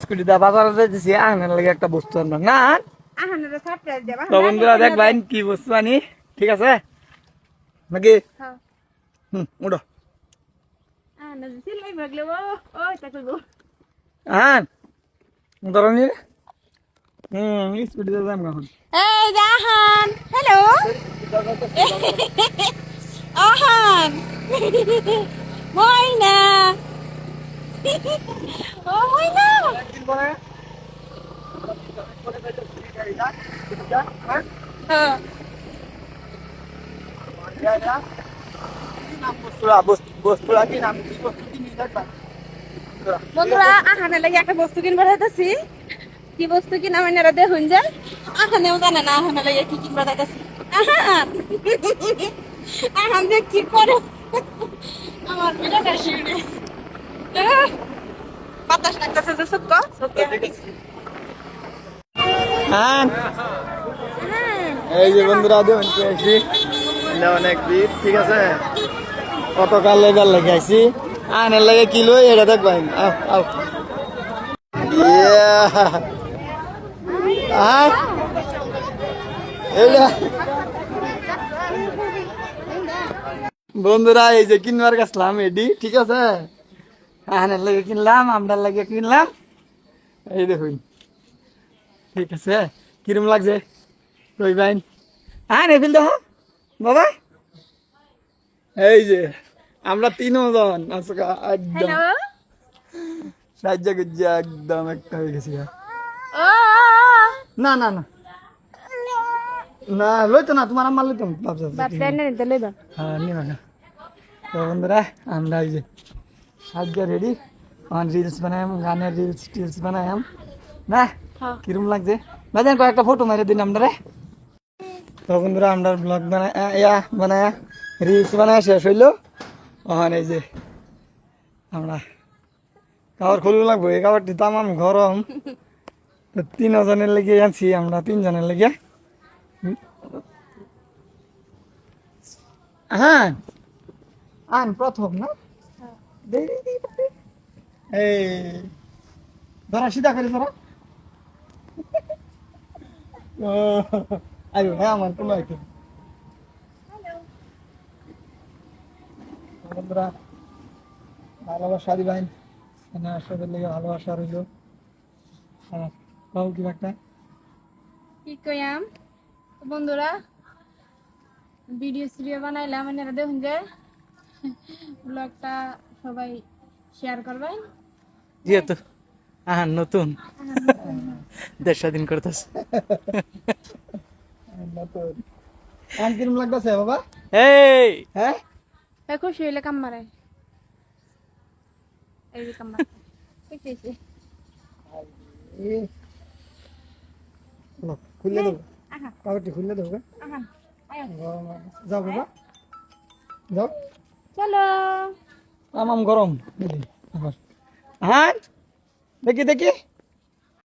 scooty দা বাজারে যাইতেছি আনার লাগে একটা বস্তু আনবা না আহানের সারপ্রাইজ দেবা তো বন্ধুরা দেখবেন কি বস্তু আনি ঠিক আছে নাকি হ্যাঁ উঠো আহানের সিলাই ভাগলে ও ওই তা কইবো আন ধরনি স্কুটি দা যাম এখন এই জাহান হ্যালো আহান ময়না ও ময়না হ্যাঁ বস্তুরা কি নাম কি বস্তু কিনি দেখবা বন্ধুরা আহানের লাগে একটা বস্তু কিনবার যাইতাছি কি বস্তু কিনা মানে রা দেখুন যে আহানেও জানে না আহানের লাগে কি কিনবার যাইতাছি আহান আহান যে কি করে আমার বিরাট শিউরে বাতাস লাগতেছে যে সুক্ক হ্যাঁ এই যে বন্ধুরা দেখুন পেয়েছি অনেক দিন ঠিক আছে কত কাল লেবার লেগে আইছি আনের লাগে কিলো এটা দেখবেন আও আও বন্ধুরা এই যে কিনবার গেছিলাম এডি ঠিক আছে আনের লাগে কিনলাম আমরার লাগে কিনলাম এই দেখুন ঠিক আছে কিরম লাগছে রইবাইন হ্যাঁ নেবিল দেখো বাবা এই যে আমরা তিনজন একদম সাহায্য করছি একদম একটা হয়ে গেছি না না না না লইতো না তোমার আমার লইতো হ্যাঁ নিবা না তো বন্ধুরা আমরা এই যে সাহায্য রেডি রিলস বানায়াম গানের রিলস টিলস বানায়াম না কিরম লাগছে বাজান কয়েকটা ফটো মেরে দিন আমরা তো বন্ধুরা আমরা ব্লগ বানায় রিলস বানায় শেষ হইলো ওখানে এই যে আমরা কাপড় খুলবো লাগবো এই কাপড়টি তামাম গরম তো 3 জনের লেগে আনছি আমরা 3 জনের লেগে হ্যাঁ আন প্রথম না এই ধরা সিধা করে ধরা আয়ো হ্যাঁ আমার কোনো আইটেম বন্ধুরা ভালোবাসা দিবেন সবের লেগে ভালোবাসা রইল কও কি একটা কি কইয়াম বন্ধুরা ভিডিও সিডিও বানাইলাম আপনারা দেখুন যে ব্লগটা সবাই শেয়ার করবেন যেহেতু নতুন দেড় দিন করতেছে নতুন আন কিরম লাগতেছে বাবা এই হ্যাঁ খুশি হইলে কাম মারে এই যে কাম মারে দেখতেছি খুললে দেবো কাগজটি খুললে দেবো যাও বাবা যাও চলো আমাম গরম হ্যাঁ দেখি দেখি